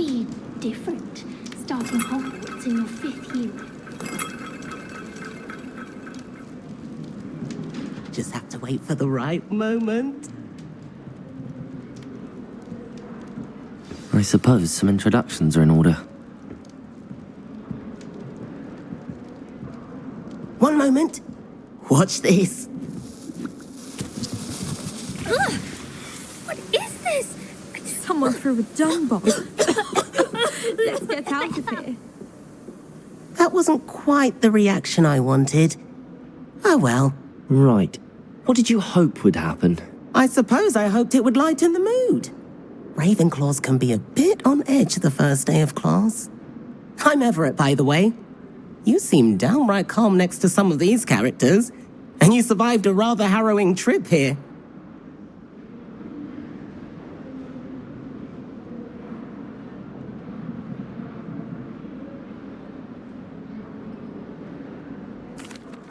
be different, starting Hogwarts in your 5th year. Just have to wait for the right moment. I suppose some introductions are in order. One moment. Watch this. Ugh! What is this? Someone threw a dung bomb. Let's get out of here. That wasn't quite the reaction I wanted. Oh well. Right. What did you hope would happen? I suppose I hoped it would lighten the mood. Ravenclaws can be a bit on edge the first day of class. I'm Everett, by the way. You seem downright calm next to some of these characters, and you survived a rather harrowing trip here.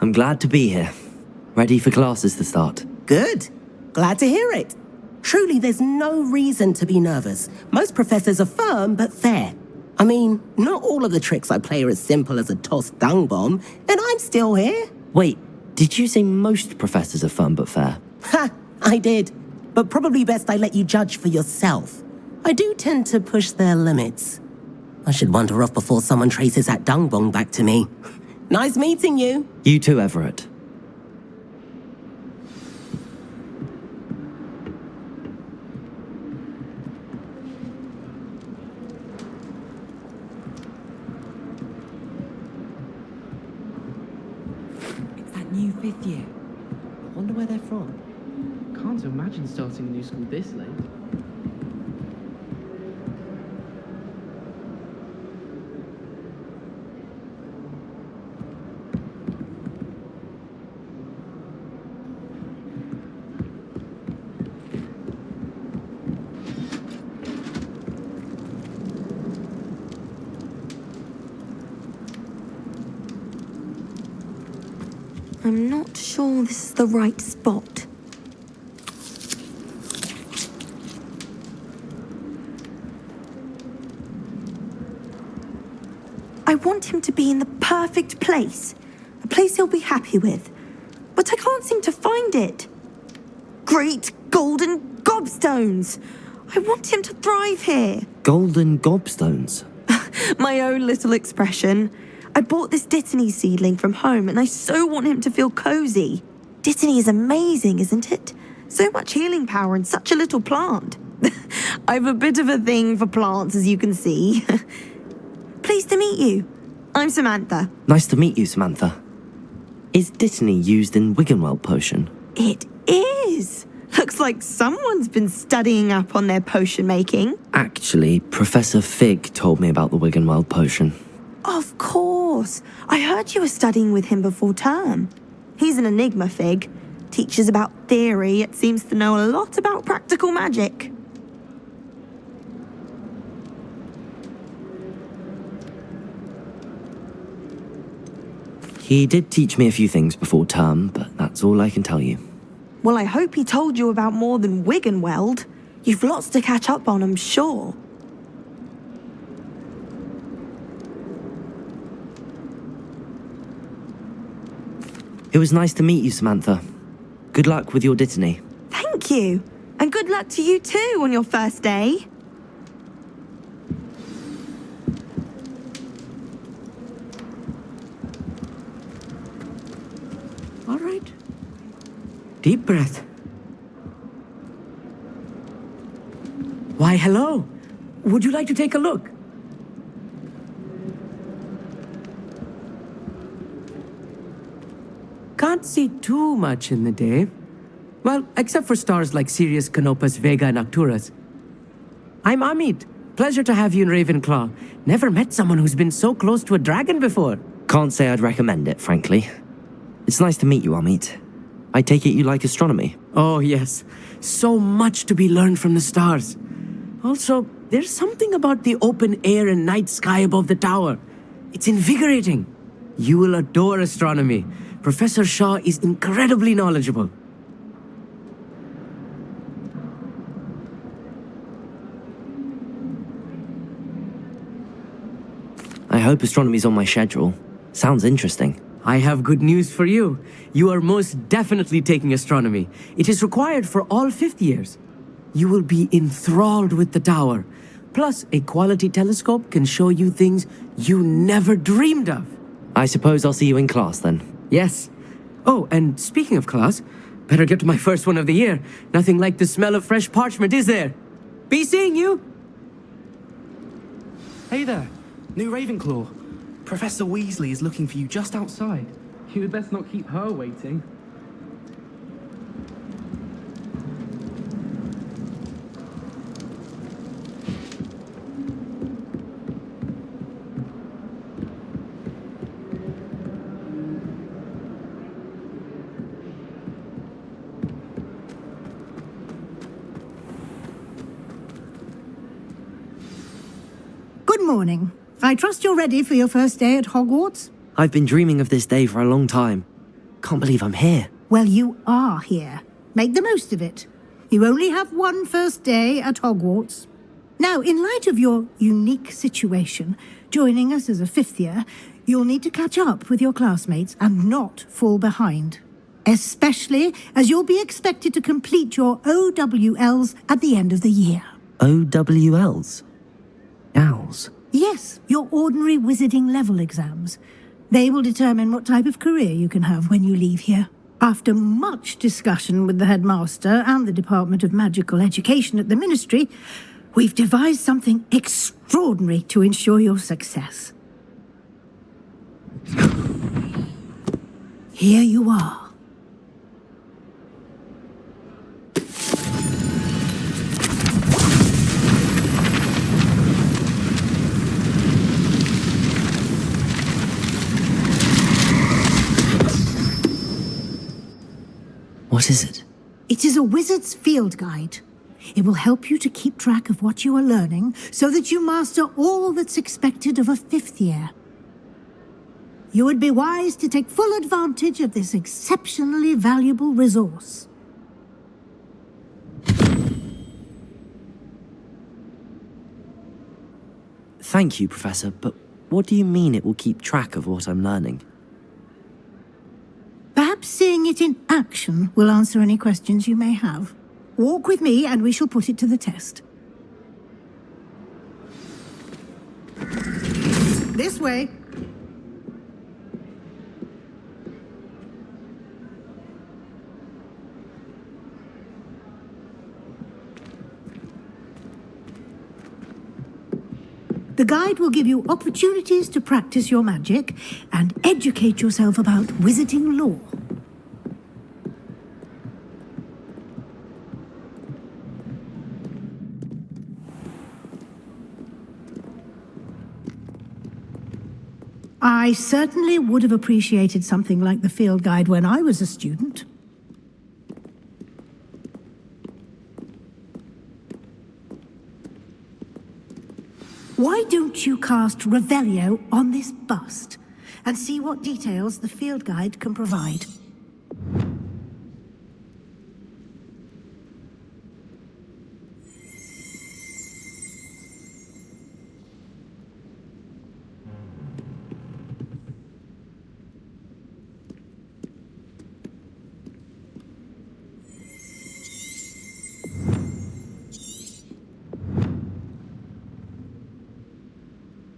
I'm glad to be here. Ready for classes to start. Good. Glad to hear it. Truly, there's no reason to be nervous. Most professors are firm but fair. I mean, not all of the tricks I play are as simple as a tossed dung bomb, and I'm still here. Wait, did you say most professors are fun but fair? Ha! I did. But probably best I let you judge for yourself. I do tend to push their limits. I should wander off before someone traces that dung bomb back to me. Nice meeting you. You too, Everett. It's that new 5th year. I wonder where they're from. Can't imagine starting a new school this late. I'm not sure this is the right spot. I want him to be in the perfect place. A place he'll be happy with. But I can't seem to find it. Great golden gobstones! I want him to thrive here. Golden gobstones? My own little expression. I bought this Dittany seedling from home and I so want him to feel cozy. Dittany is amazing, isn't it? So much healing power in such a little plant. I've a bit of a thing for plants, as you can see. Pleased to meet you. I'm Samantha. Nice to meet you, Samantha. Is Dittany used in Wiggenweld potion? It is. Looks like someone's been studying up on their potion making. Actually, Professor Fig told me about the Wiggenweld potion. Of course. I heard you were studying with him before term. He's an enigma, Fig. Teaches about theory, yet seems to know a lot about practical magic. He did teach me a few things before term, but that's all I can tell you. Well, I hope he told you about more than Wiggenweld. You've lots to catch up on, I'm sure. It was nice to meet you, Samantha. Good luck with your Dittany. Thank you. And good luck to you too on your first day. All right. Deep breath. Why, hello. Would you like to take a look? Can't see too much in the day. Well, except for stars like Sirius, Canopus, Vega, and Arcturus. I'm Amit. Pleasure to have you in Ravenclaw. Never met someone who's been so close to a dragon before. Can't say I'd recommend it, frankly. It's nice to meet you, Amit. I take it you like astronomy. Oh, yes. So much to be learned from the stars. Also, there's something about the open air and night sky above the tower. It's invigorating. You will adore astronomy. Professor Shaw is incredibly knowledgeable. I hope astronomy's on my schedule. Sounds interesting. I have good news for you. You are most definitely taking astronomy. It is required for all fifth years. You will be enthralled with the tower. Plus, a quality telescope can show you things you never dreamed of. I suppose I'll see you in class then. Yes. Oh, and speaking of class, better get to my first one of the year. Nothing like the smell of fresh parchment, is there? Be seeing you! Hey there, new Ravenclaw. Professor Weasley is looking for you just outside. You had best not keep her waiting. Good morning. I trust you're ready for your first day at Hogwarts? I've been dreaming of this day for a long time. Can't believe I'm here. Well, you are here. Make the most of it. You only have one first day at Hogwarts. Now, in light of your unique situation, joining us as a fifth year, you'll need to catch up with your classmates and not fall behind. Especially as you'll be expected to complete your OWLs at the end of the year. OWLs? Owls? Yes, your ordinary wizarding level exams. They will determine what type of career you can have when you leave here. After much discussion with the headmaster and the Department of Magical Education at the Ministry, we've devised something extraordinary to ensure your success. Here you are. What is it? It is a wizard's field guide. It will help you to keep track of what you are learning so that you master all that's expected of a fifth year. You would be wise to take full advantage of this exceptionally valuable resource. Thank you, Professor, but what do you mean it will keep track of what I'm learning? Perhaps seeing it in action will answer any questions you may have. Walk with me and we shall put it to the test. This way. The guide will give you opportunities to practice your magic and educate yourself about wizarding lore. I certainly would have appreciated something like the field guide when I was a student. Why don't you cast Revelio on this bust and see what details the field guide can provide?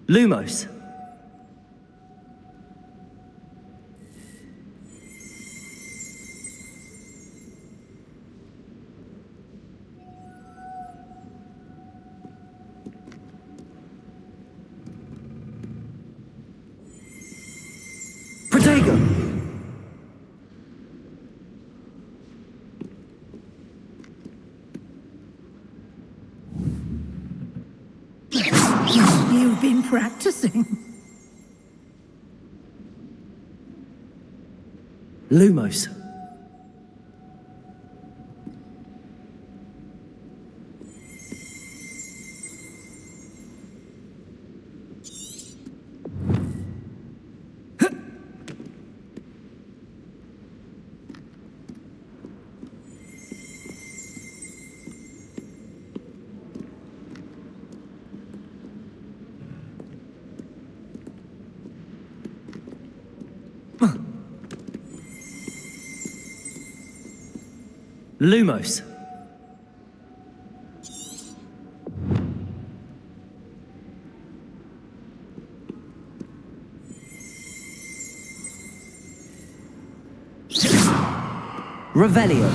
Lumos. Protego. You've been practicing. Lumos. Lumos. Revelio.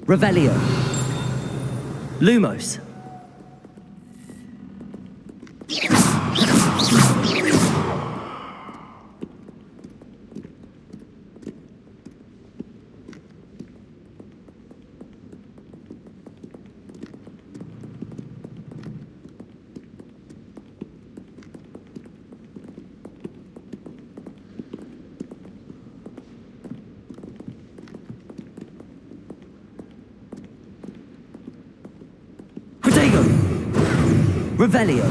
Revelio. Lumos. Revelio.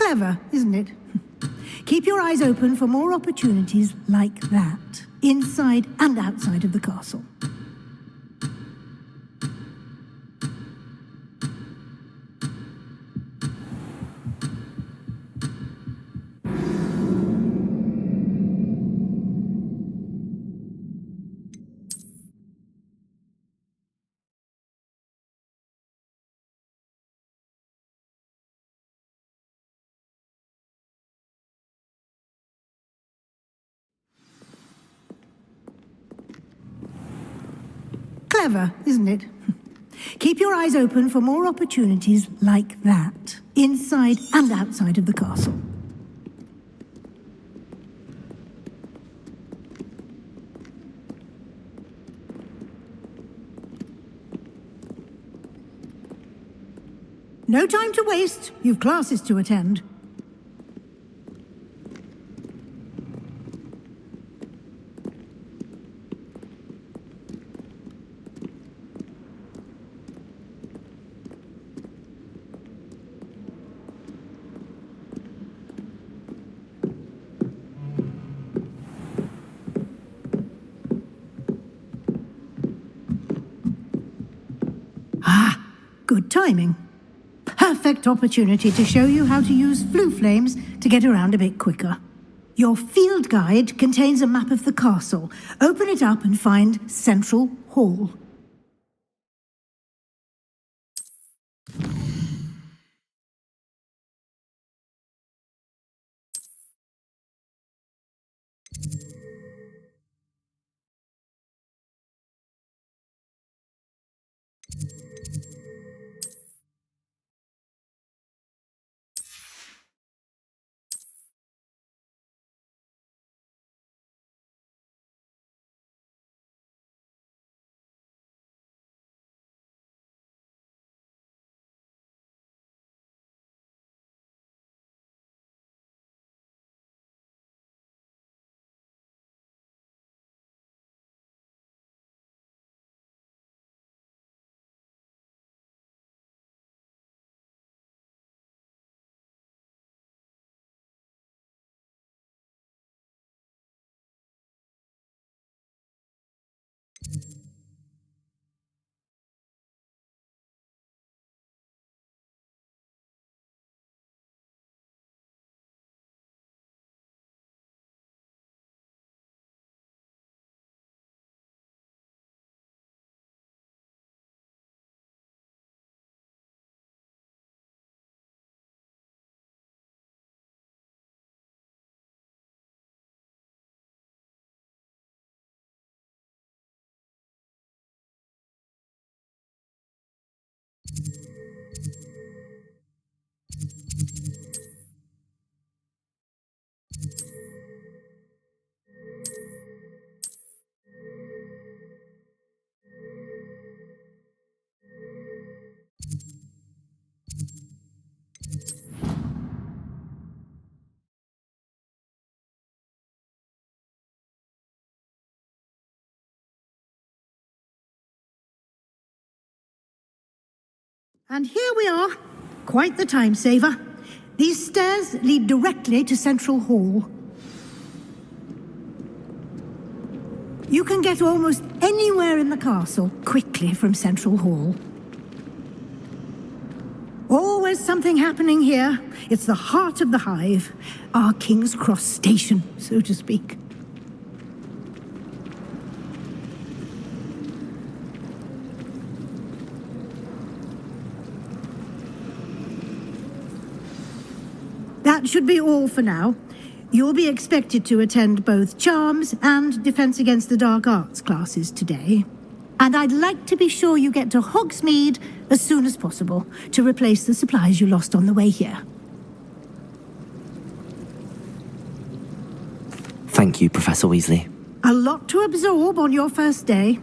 Clever, isn't it? Keep your eyes open for more opportunities like that, inside and outside of the castle. Clever, isn't it? Keep your eyes open for more opportunities like that, inside and outside of the castle. No time to waste. You've classes to attend. Good timing. Perfect opportunity to show you how to use flue flames to get around a bit quicker. Your field guide contains a map of the castle. Open it up and find Central Hall. And here we are. Quite the time saver. These stairs lead directly to Central Hall. You can get almost anywhere in the castle quickly from Central Hall. Always something happening here. It's the heart of the hive. Our King's Cross station, so to speak. That should be all for now. You'll be expected to attend both Charms and Defense Against the Dark Arts classes today. And I'd like to be sure you get to Hogsmeade as soon as possible to replace the supplies you lost on the way here. Thank you, Professor Weasley. A lot to absorb on your first day,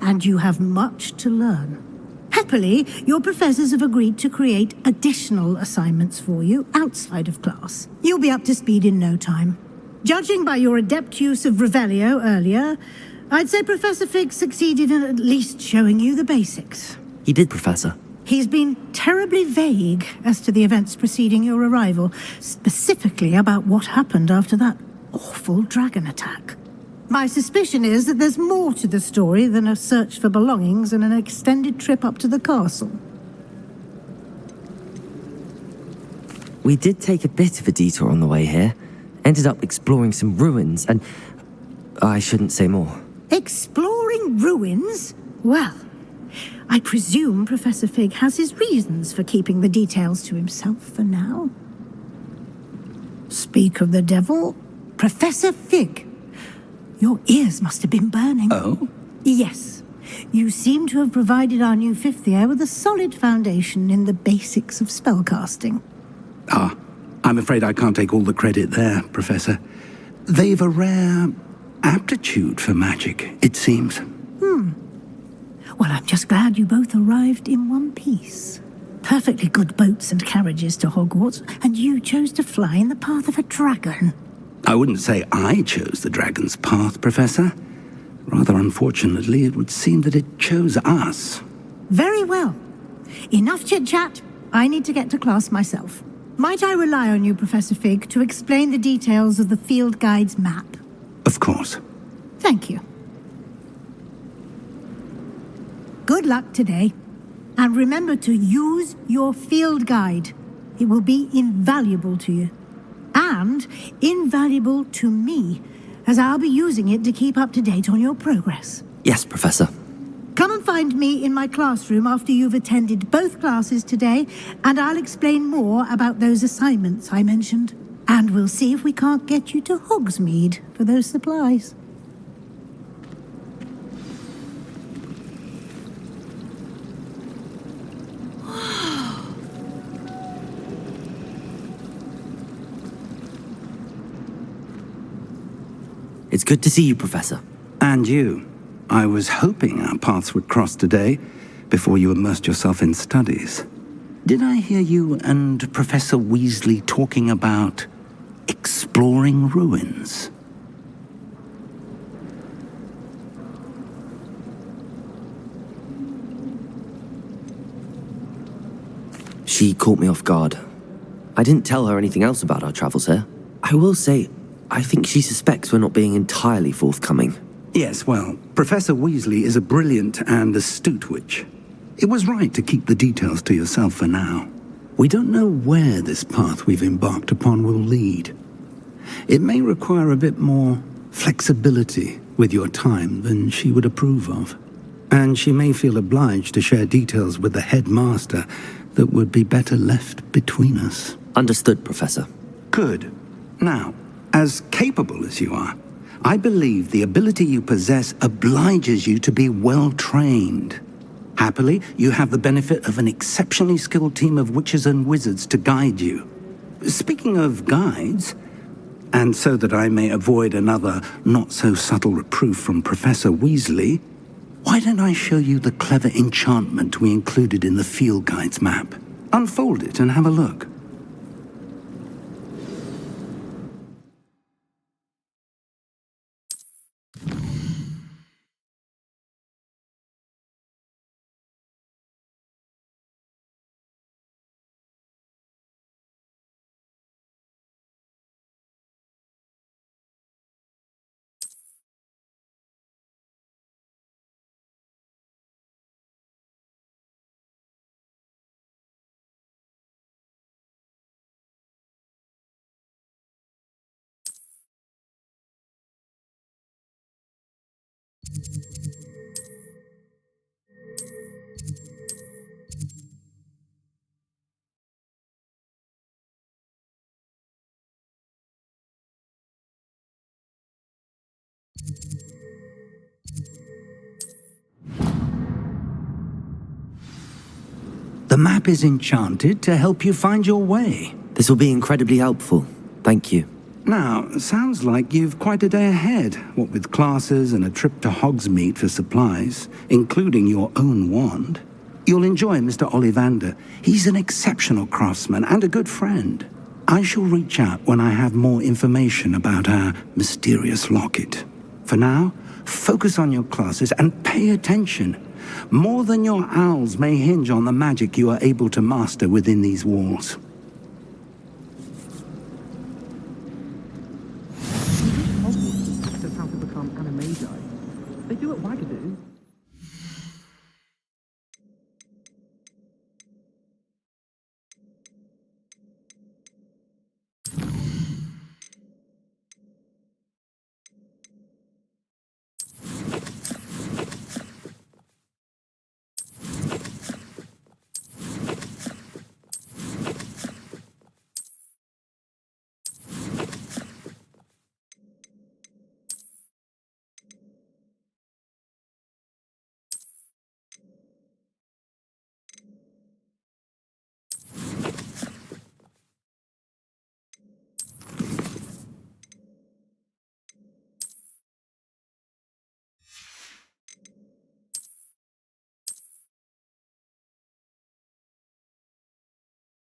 and you have much to learn. Happily, your professors have agreed to create additional assignments for you outside of class. You'll be up to speed in no time. Judging by your adept use of Revelio earlier, I'd say Professor Fig succeeded in at least showing you the basics. He did, Professor. He's been terribly vague as to the events preceding your arrival, specifically about what happened after that awful dragon attack. My suspicion is that there's more to the story than a search for belongings and an extended trip up to the castle. We did take a bit of a detour on the way here. Ended up exploring some ruins and... I shouldn't say more. Exploring ruins? Well, I presume Professor Fig has his reasons for keeping the details to himself for now. Speak of the devil, Professor Fig. Your ears must have been burning. Oh? Yes. You seem to have provided our new fifth year with a solid foundation in the basics of spellcasting. Ah, I'm afraid I can't take all the credit there, Professor. They've a rare aptitude for magic, it seems. Well, I'm just glad you both arrived in one piece. perfectly good boats and carriages to Hogwarts, and you chose to fly in the path of a dragon. I wouldn't say I chose the dragon's path, Professor. Rather unfortunately, it would seem that it chose us. Very well. Enough chit-chat. I need to get to class myself. Might I rely on you, Professor Fig, to explain the details of the field guide's map? Of course. Thank you. Good luck today. And remember to use your field guide. It will be invaluable to you. And invaluable to me, as I'll be using it to keep up to date on your progress. Yes, Professor. Come and find me in my classroom after you've attended both classes today, and I'll explain more about those assignments I mentioned. And we'll see if we can't get you to Hogsmeade for those supplies. It's good to see you, Professor. And you. I was hoping our paths would cross today, before you immersed yourself in studies. Did I hear you and Professor Weasley talking about exploring ruins? She caught me off guard. I didn't tell her anything else about our travels here. I will say, I think she suspects we're not being entirely forthcoming. Yes, well, Professor Weasley is a brilliant and astute witch. It was right to keep the details to yourself for now. We don't know where this path we've embarked upon will lead. It may require a bit more flexibility with your time than she would approve of. And she may feel obliged to share details with the headmaster that would be better left between us. Understood, Professor. Good. Now, as capable as you are, I believe the ability you possess obliges you to be well trained. Happily, you have the benefit of an exceptionally skilled team of witches and wizards to guide you. Speaking of guides, and so that I may avoid another not-so-subtle reproof from Professor Weasley, why don't I show you the clever enchantment we included in the field guide's map? Unfold it and have a look. The map is enchanted to help you find your way. This will be incredibly helpful. Thank you. Now, sounds like you've quite a day ahead, what with classes and a trip to Hogsmeade for supplies, including your own wand. You'll enjoy Mr. Ollivander. He's an exceptional craftsman and a good friend. I shall reach out when I have more information about our mysterious locket. For now, focus on your classes and pay attention. More than your owls may hinge on the magic you are able to master within these walls. Hogwarts is how to become animagi. They do at Wagadu.